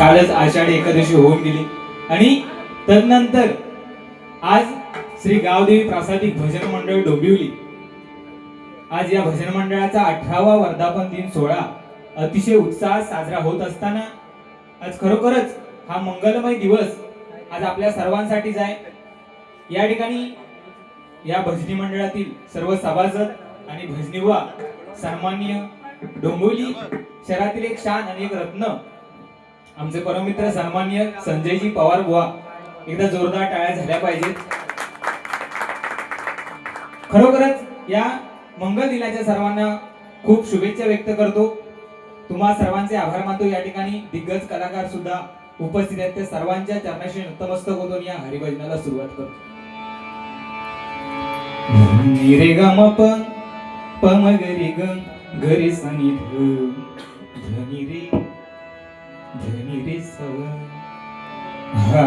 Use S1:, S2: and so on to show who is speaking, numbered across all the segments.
S1: कालच आषाढी एकादशी होऊन गेली आणि तदनंतर आज श्री गावदेवी प्रासादिक भजन मंडळ डोंबिवली आज या भजन मंडळाचा 18वा वर्धापन दिन सोहळा अतिशय उत्साहात साजरा होत असताना आज खरोखरच हा मंगलमय दिवस आज आपल्या सर्वांसाठीच आहे। या ठिकाणी या भजनी मंडळातील सर्व सभासद आणि भजनीवा सन्माननीय डोंबिवली शहरातील एक शान आणि एक रत्न आमचे परममित्र सन्माननीय संजयजी पवार बुवा, एकदा जोरदार टाळ्या झाल्या पाहिजेत। खरोखरच या मंगल दिनाच्या सर्वांना खूप शुभेच्छा व्यक्त करतो। तुम्हा सर्वांचे आभार मानतो। या ठिकाणी दिग्गज कलाकार सुद्धा उपस्थित आहेत, त्या सर्वांच्या चरणाशी नतमस्तक होतो आणि या हरिभजनाला सुरुवात करतो। रे ग म प प म ग रे ग ग रे स नि ध धनी रे स हा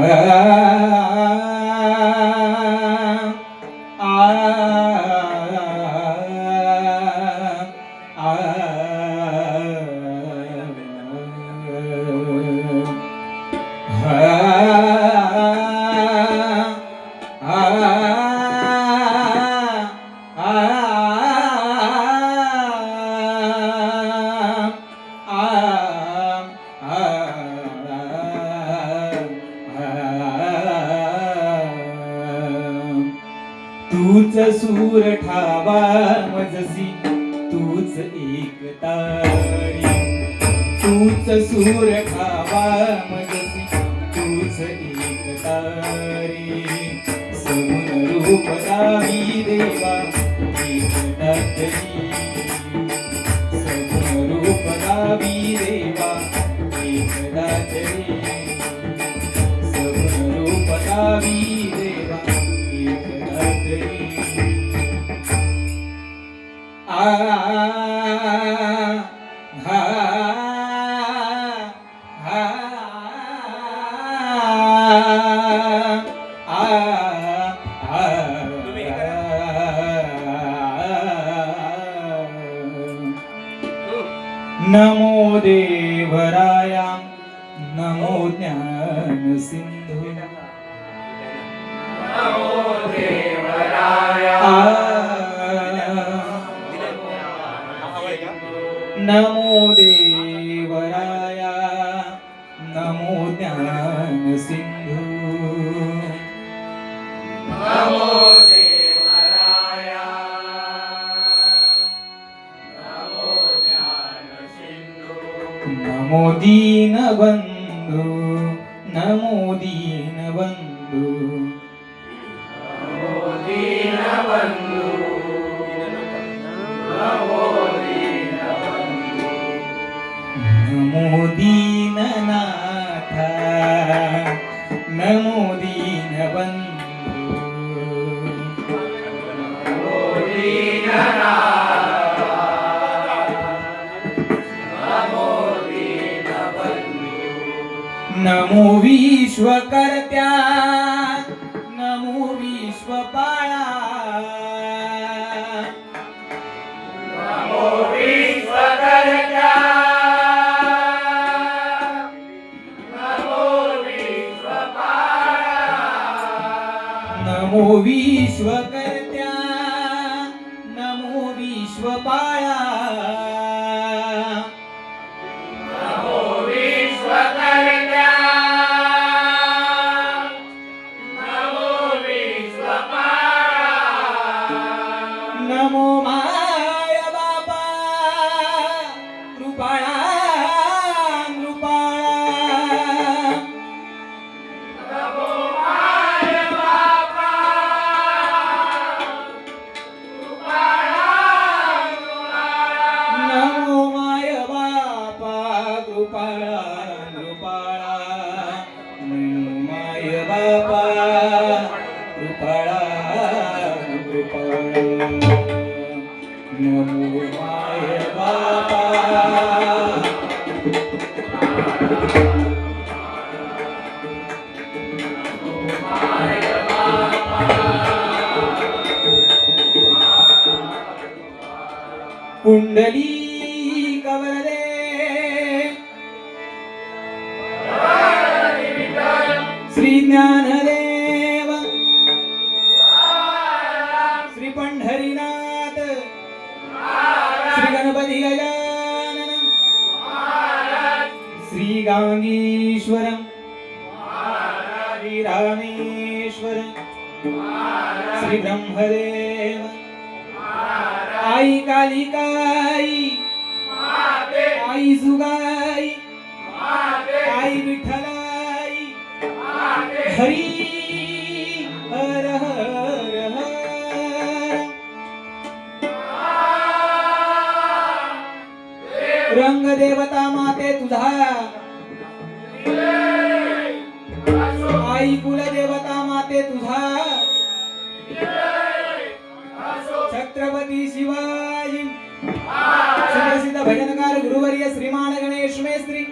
S1: आ तूच सूर ठावा मजसी तूच एक तारी, तूच सूर ठावा मजसी तूच एक तारी, सगुण रूप दावी देवा एक दातरी, सगुण रूप दावी देवा एक दातरी, सगुण रूप दावी देवा एक दातरी। आ हा हा नमो देवराया नमो ज्ञान सिंधु, नमो देवराया नमो देवराया नमो ज्ञान सिंधु, नमो देवराया नमो ज्ञान सिंधु, नमो दीन बंधु नमो दीन बंधु, नमो दीन बंधु नमो दीन बंधु, नमो दीननाथ नमो दीन बंधु, नमो दीननाथ नमो दीन बंधु, नमो विश्वकर्त्या नमो विश्वपाळा, नमो विश्वकर्त्या नमो विश्वपाळा, नमो विश्वकर्त्या नमो विश्वपाळा, नमो विश्वकर्त्या नमो विश्वपाळा, नमो माय बापा कृपाळा कृपाळा, नमो माय बापा कृपाळा कृपाळा, नमो माय बापा कृपाळा कृपाळा, नमो माय बापा कृपाळा कृपाळा, नमो माय बापा। कुंडली कवरे श्री ज्ञानदेव श्री पंढरीनाथ श्री गणपती गजानन श्री गांगीश्वर श्री रामेश्वर श्री ब्रह्मदेव आई कालिकाई आई सुगाई आई विठ्ठलाई हरी हर हर हर रंग देवता माते तुझा आई कुलदेवता माते तुझा छत्रपती शिवाजी सुप्रसिद्ध भजनकार गुरुवर्य श्रीमान गणेश मेस्त्री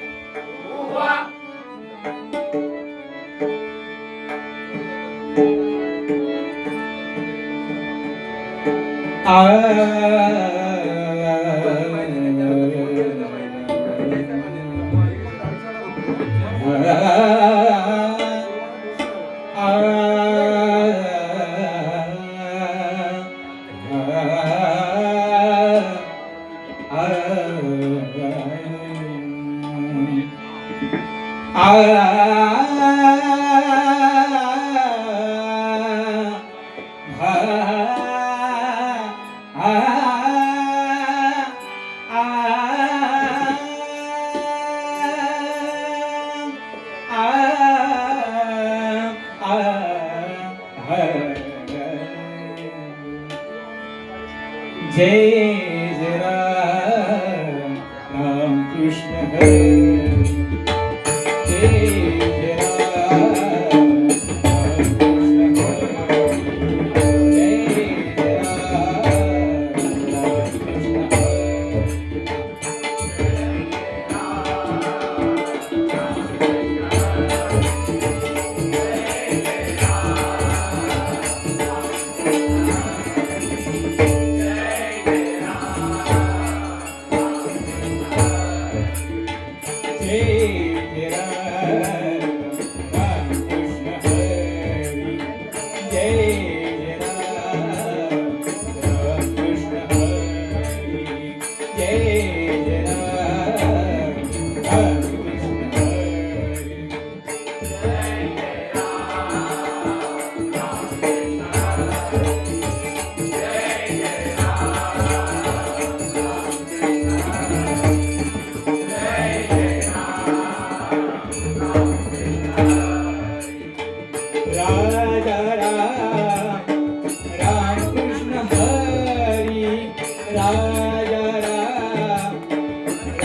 S1: जय जय राम कृष्ण हरे जय जय राम कृष्ण हरे जय जय राम कृष्ण राजा राम कृष्ण हरी राजा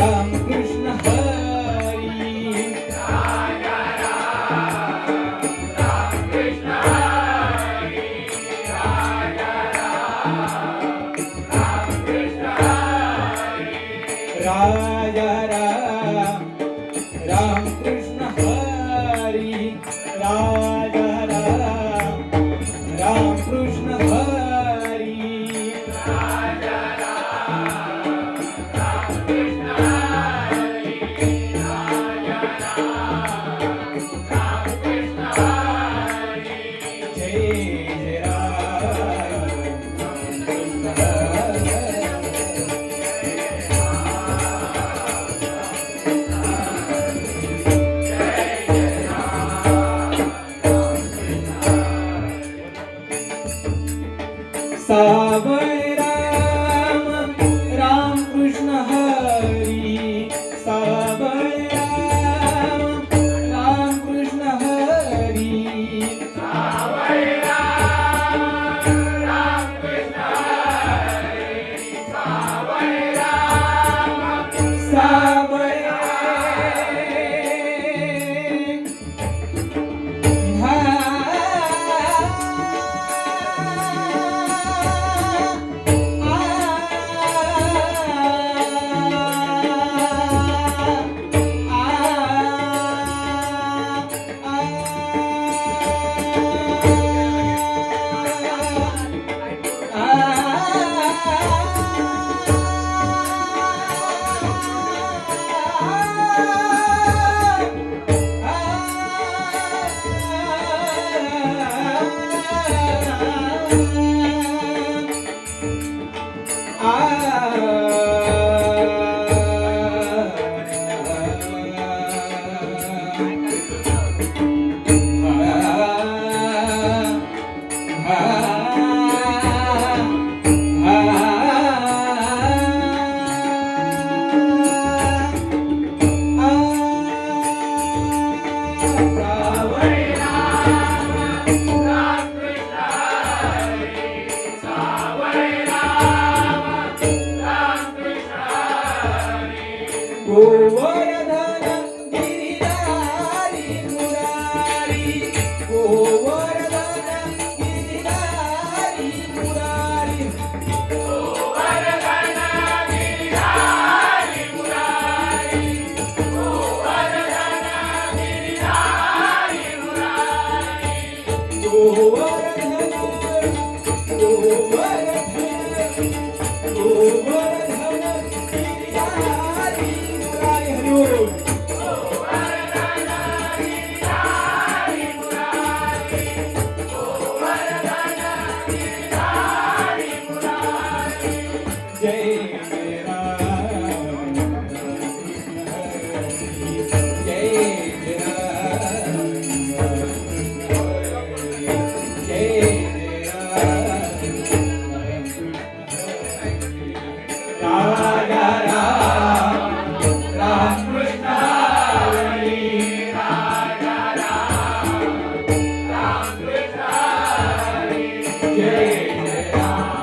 S1: राम कृष्ण हरी राजा राम कृष्ण हरी राजा राम कृष्ण हरी जय जय राम कृष्ण हरी सावळ राम राम कृष्ण हरी सावळ राम गोवर्धन गोवर्धन गोवर्धन गिरिधारी मुरारी हरी बोल. जय जय राम कृष्ण हरी जय जय राम कृष्ण हरी जय जय राम कृष्ण हरी राजा राम राम कृष्ण हरी राजा राम राम कृष्ण हरी जय जय राम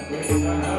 S1: कृष्ण